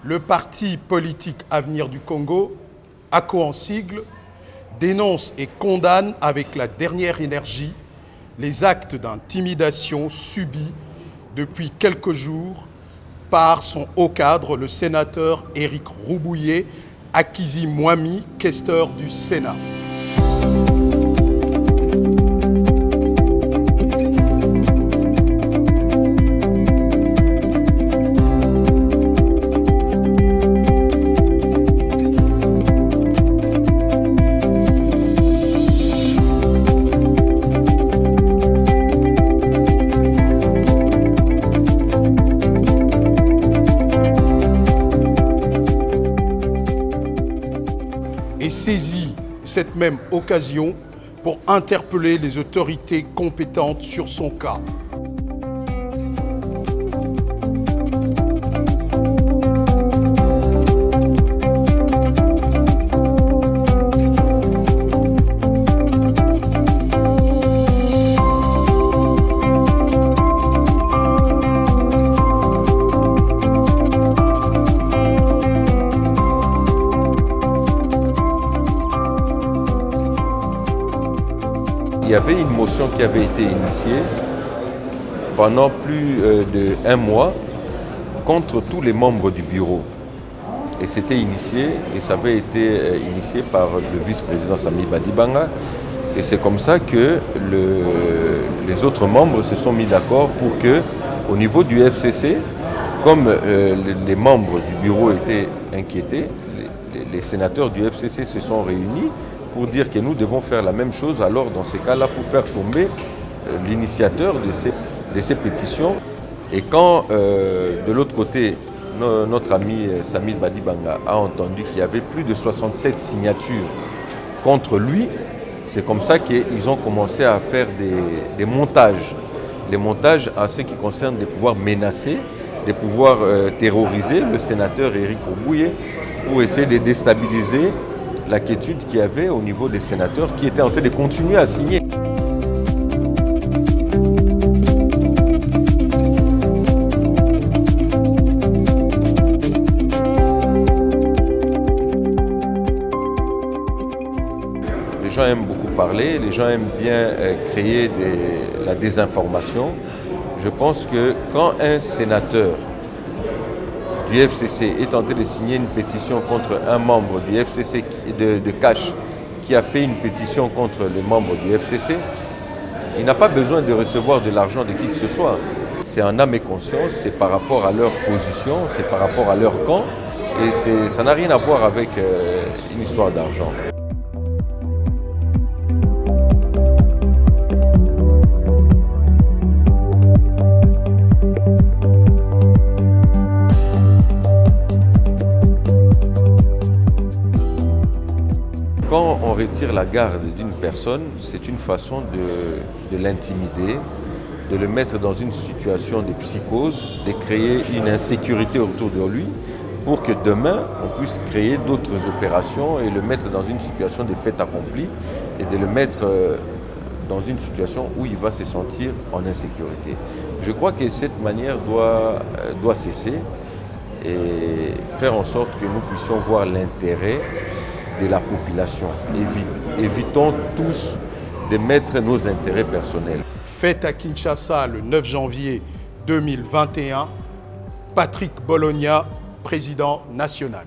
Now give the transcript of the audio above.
Le parti politique Avenir du Congo, ACO en sigle, dénonce et condamne avec la dernière énergie les actes d'intimidation subis depuis quelques jours par son haut cadre, le sénateur Éric Roubouillet, Akizi Mwami, questeur du Sénat. Et saisit cette même occasion pour interpeller les autorités compétentes sur son cas. Il y avait une motion qui avait été initiée pendant plus d'1 mois contre tous les membres du bureau. Et c'était initié, et ça avait été initié par le vice-président Sami Badibanga. Et c'est comme ça que les autres membres se sont mis d'accord pour que, au niveau du FCC, comme les membres du bureau étaient inquiétés, les sénateurs du FCC se sont réunis pour dire que nous devons faire la même chose, alors dans ces cas-là, pour faire tomber l'initiateur de ces pétitions. Et quand, de l'autre côté, notre ami Sami Badibanga a entendu qu'il y avait plus de 67 signatures contre lui, c'est comme ça qu'ils ont commencé à faire des montages. Des montages à ce qui concerne des pouvoirs menacés, des pouvoirs terroriser le sénateur Éric Roubouillet pour essayer de déstabiliser la quiétude qu'il y avait au niveau des sénateurs qui étaient en train de continuer à signer. Les gens aiment beaucoup parler, les gens aiment bien créer la désinformation. Je pense que quand un sénateur du FCC est tenté de signer une pétition contre un membre du FCC de Cash qui a fait une pétition contre les membres du FCC, il n'a pas besoin de recevoir de l'argent de qui que ce soit. C'est en âme et conscience, c'est par rapport à leur position, c'est par rapport à leur camp, et ça n'a rien à voir avec une histoire d'argent. Quand on retire la garde d'une personne, c'est une façon de l'intimider, de le mettre dans une situation de psychose, de créer une insécurité autour de lui pour que demain, on puisse créer d'autres opérations et le mettre dans une situation de fait accompli et de le mettre dans une situation où il va se sentir en insécurité. Je crois que cette manière doit cesser et faire en sorte que nous puissions voir l'intérêt de la population. Évitons tous de mettre nos intérêts personnels. Fête à Kinshasa le 9 janvier 2021, Patrick Bologna, président national.